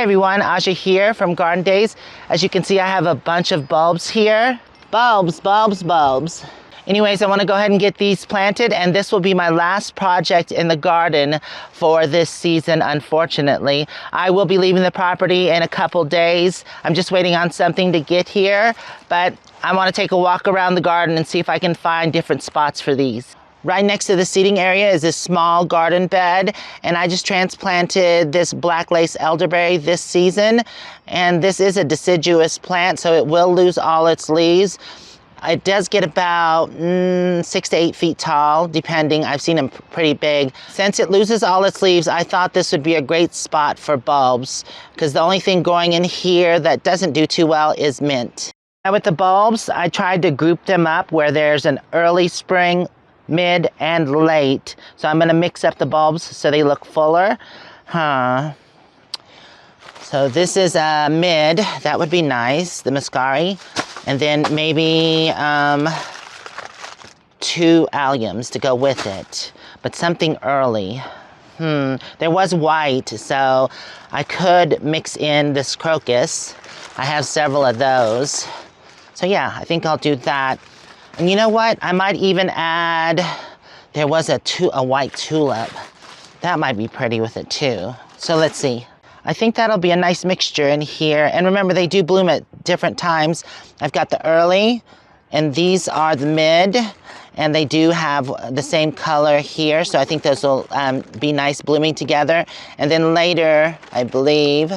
everyone, Aja here from Garden Days. As you can see, I have a bunch of bulbs here. Bulbs, bulbs, bulbs. Anyways, I want to go ahead and get these planted, and this will be my last project in the garden for this season, unfortunately. I will be leaving the property in a couple days. I'm just waiting on something to get here, but I want to take a walk around the garden and see if I can find different spots for these. Right next to the seating area is this small garden bed, and I just transplanted this black lace elderberry this season, and this is a deciduous plant, so it will lose all its leaves. It does get about 6 to 8 feet tall, depending. I've seen them pretty big. Since it loses all its leaves, I thought this would be a great spot for bulbs, because the only thing growing in here that doesn't do too well is mint. Now with the bulbs, I tried to group them up where there's an early spring, mid, and late. So I'm gonna mix up the bulbs so they look fuller. So this is a mid, that would be nice, the muscari. And then maybe 2 alliums to go with it, but something early. There was white, so I could mix in this crocus. I have several of those. So yeah, I think I'll do that. And you know what? I might even add, there was a white tulip. That might be pretty with it too. So let's see. I think that'll be a nice mixture in here. And remember, they do bloom at different times. I've got the early, and these are the mid, and they do have the same color here. So I think those will be nice blooming together. And then later, I believe,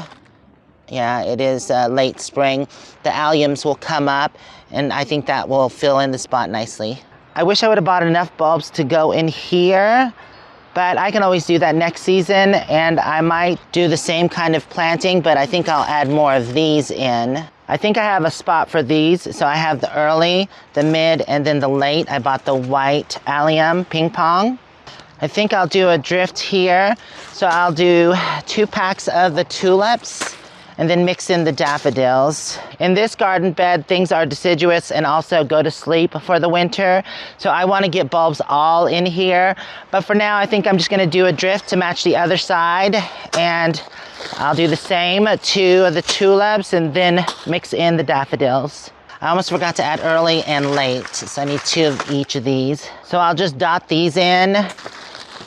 yeah, it is late spring, the alliums will come up, and I think that will fill in the spot nicely. I wish I would have bought enough bulbs to go in here, but I can always do that next season, and I might do the same kind of planting, but I think I'll add more of these in. I think I have a spot for these, so I have the early, the mid, and then the late. I bought the white allium ping pong. I think I'll do a drift here, so I'll do 2 packs of the tulips, and then mix in the daffodils. In this garden bed, things are deciduous and also go to sleep for the winter. So I want to get bulbs all in here. But for now, I think I'm just going to do a drift to match the other side. And I'll do the same, 2 of the tulips, and then mix in the daffodils. I almost forgot to add early and late, so I need 2 of each of these. So I'll just dot these in.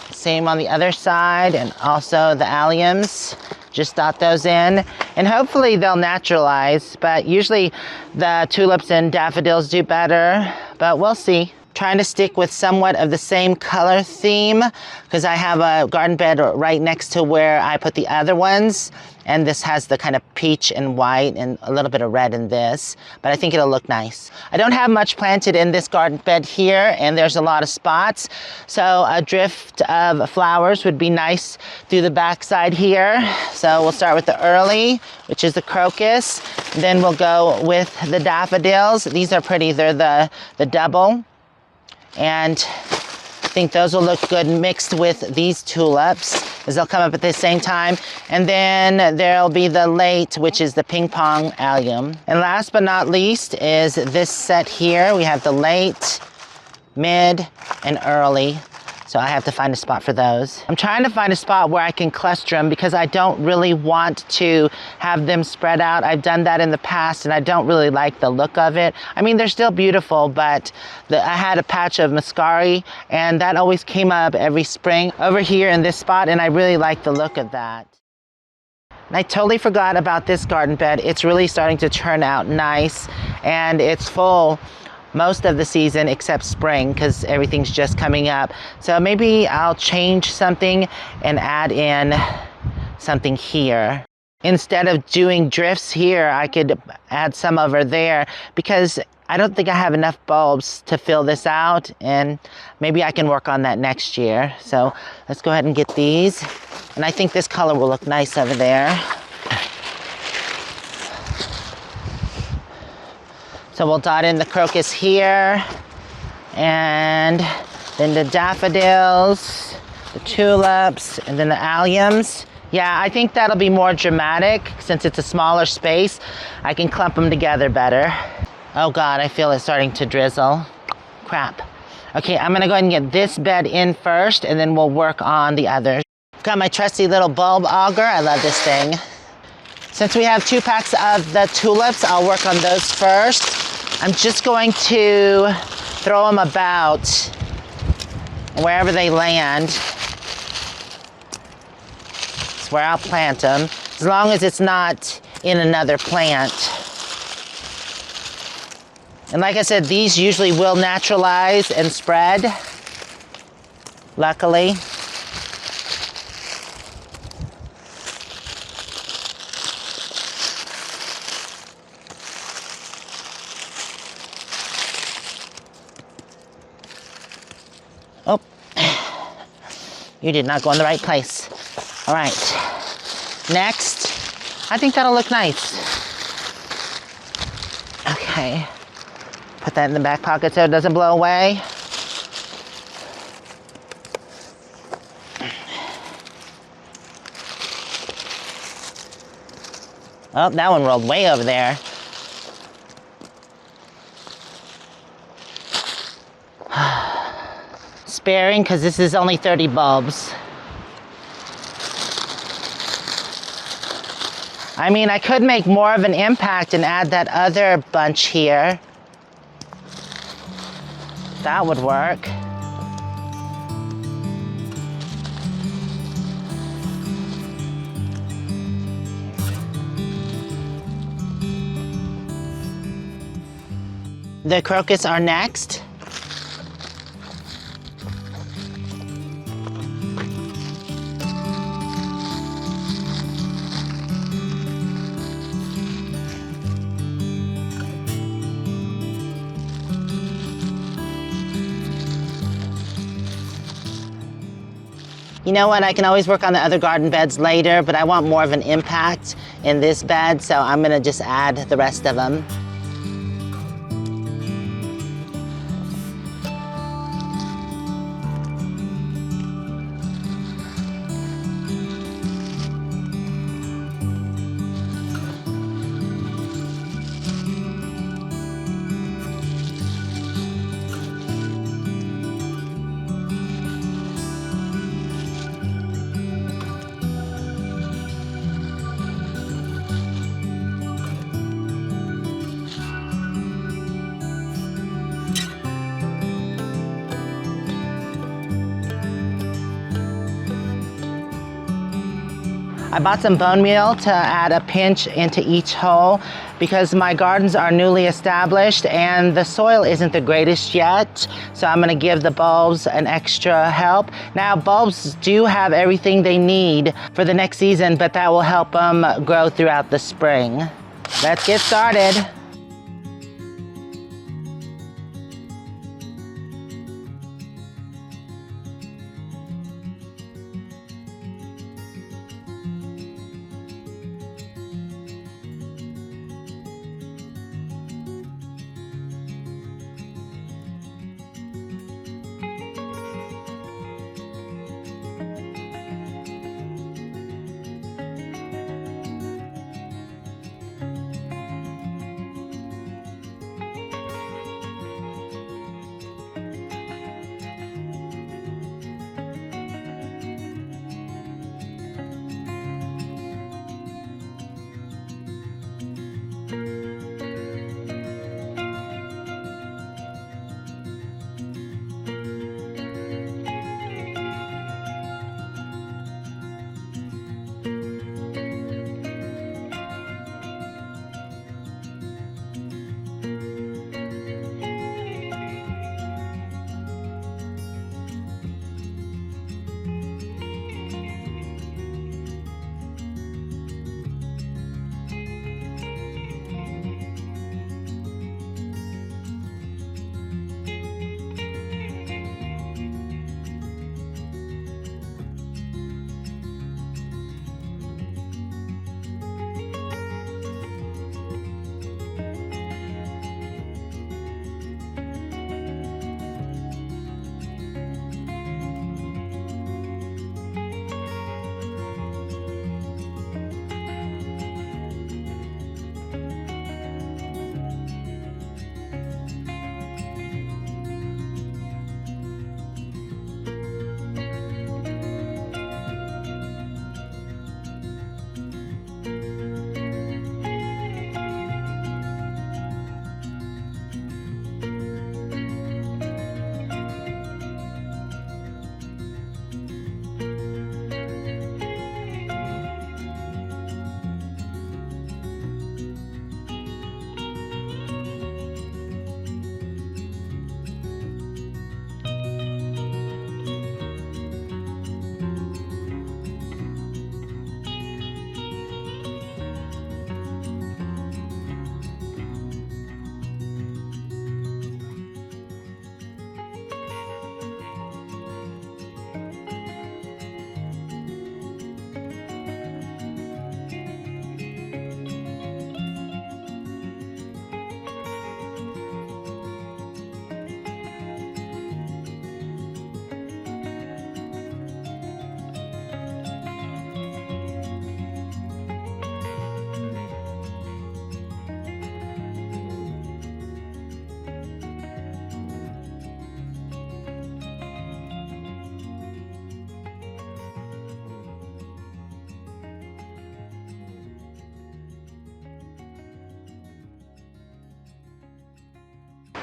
Same on the other side, and also the alliums. Just dot those in, and hopefully they'll naturalize, but usually the tulips and daffodils do better, but we'll see. Trying to stick with somewhat of the same color theme, because I have a garden bed right next to where I put the other ones, and this has the kind of peach and white and a little bit of red in this, but I think it'll look nice. I don't have much planted in this garden bed here, and there's a lot of spots, so a drift of flowers would be nice through the backside here. So we'll start with the early, which is the crocus, then we'll go with the daffodils. These are pretty, they're the double, and I think those will look good mixed with these tulips, as they'll come up at the same time. And then there'll be the late, which is the ping pong allium. And last but not least is this set here. We have the late, mid, and early. So I have to find a spot for those. I'm trying to find a spot where I can cluster them, because I don't really want to have them spread out. I've done that in the past, and I don't really like the look of it. I mean, they're still beautiful, but I had a patch of muscari, and that always came up every spring over here in this spot, and I really like the look of that. And I totally forgot about this garden bed. It's really starting to turn out nice, and it's full most of the season except spring, because everything's just coming up. So maybe I'll change something and add in something here. Instead of doing drifts here, I could add some over there, because I don't think I have enough bulbs to fill this out, and maybe I can work on that next year. So let's go ahead and get these. And I think this color will look nice over there. So we'll dot in the crocus here, and then the daffodils, the tulips, and then the alliums. Yeah, I think that'll be more dramatic since it's a smaller space. I can clump them together better. Oh God, I feel it starting to drizzle. Crap. Okay, I'm gonna go ahead and get this bed in first, and then we'll work on the others. Got my trusty little bulb auger. I love this thing. Since we have 2 packs of the tulips, I'll work on those first. I'm just going to throw them about wherever they land. It's where I'll plant them, as long as it's not in another plant. And like I said, these usually will naturalize and spread, luckily. Oh, you did not go in the right place. All right, next, I think that'll look nice. Okay, put that in the back pocket so it doesn't blow away. Oh, that one rolled way over there. Sparing, because this is only 30 bulbs. I mean, I could make more of an impact and add that other bunch here. That would work. The crocus are next. You know what, I can always work on the other garden beds later, but I want more of an impact in this bed, so I'm gonna just add the rest of them. I bought some bone meal to add a pinch into each hole because my gardens are newly established and the soil isn't the greatest yet. So I'm gonna give the bulbs an extra help. Now bulbs do have everything they need for the next season, but that will help them grow throughout the spring. Let's get started.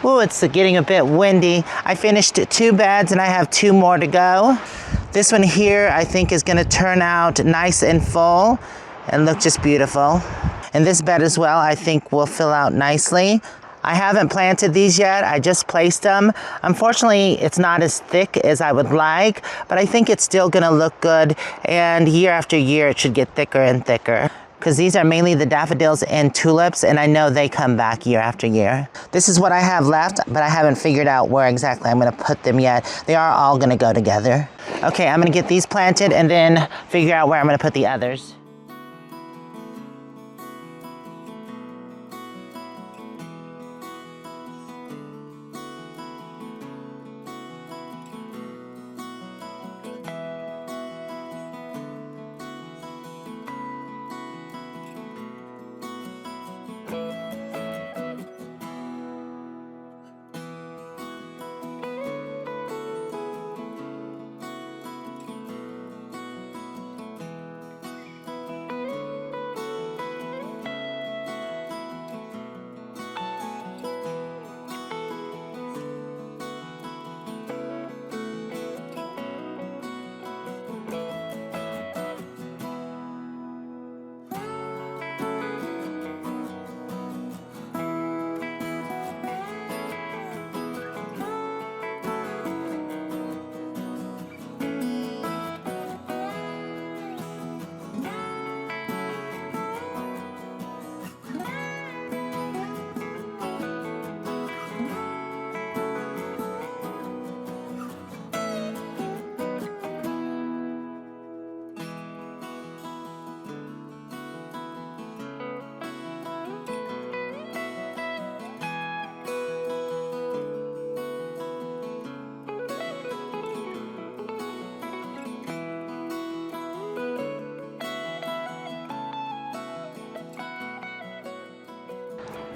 Oh, it's getting a bit windy. I finished 2 beds and I have 2 more to go. This one here I think is going to turn out nice and full and look just beautiful. And this bed as well I think will fill out nicely. I haven't planted these yet, I just placed them. Unfortunately, it's not as thick as I would like, but I think it's still gonna look good, and year after year it should get thicker and thicker. Because these are mainly the daffodils and tulips, and I know they come back year after year. This is what I have left, but I haven't figured out where exactly I'm gonna put them yet. They are all gonna go together. Okay, I'm gonna get these planted and then figure out where I'm gonna put the others.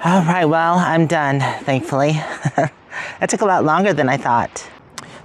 All right, well, I'm done, thankfully. That took a lot longer than I thought.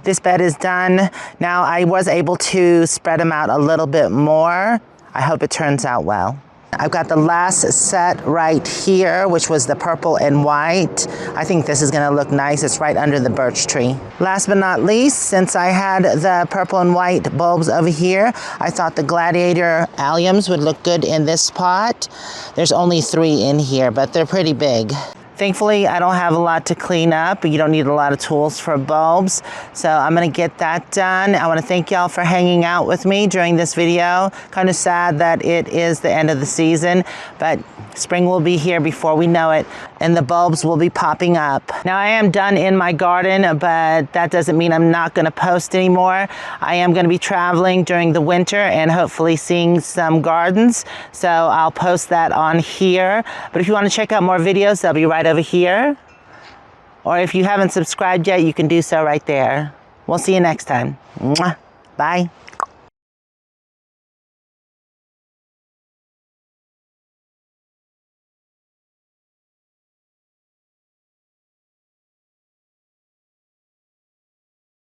This bed is done. Now I was able to spread them out a little bit more. I hope it turns out well. I've got the last set right here, which was the purple and white. I think this is gonna look nice. It's right under the birch tree. Last but not least, since I had the purple and white bulbs over here, I thought the gladiator alliums would look good in this pot. There's only 3 in here, but they're pretty big. Thankfully, I don't have a lot to clean up. You don't need a lot of tools for bulbs. So I'm gonna get that done. I wanna thank y'all for hanging out with me during this video. Kind of sad that it is the end of the season, but spring will be here before we know it, and the bulbs will be popping up. Now I am done in my garden, but that doesn't mean I'm not gonna post anymore. I am gonna be traveling during the winter and hopefully seeing some gardens. So I'll post that on here. But if you wanna check out more videos, they'll be right over here. Or if you haven't subscribed yet, you can do so right there. We'll see you next time. Mwah. Bye.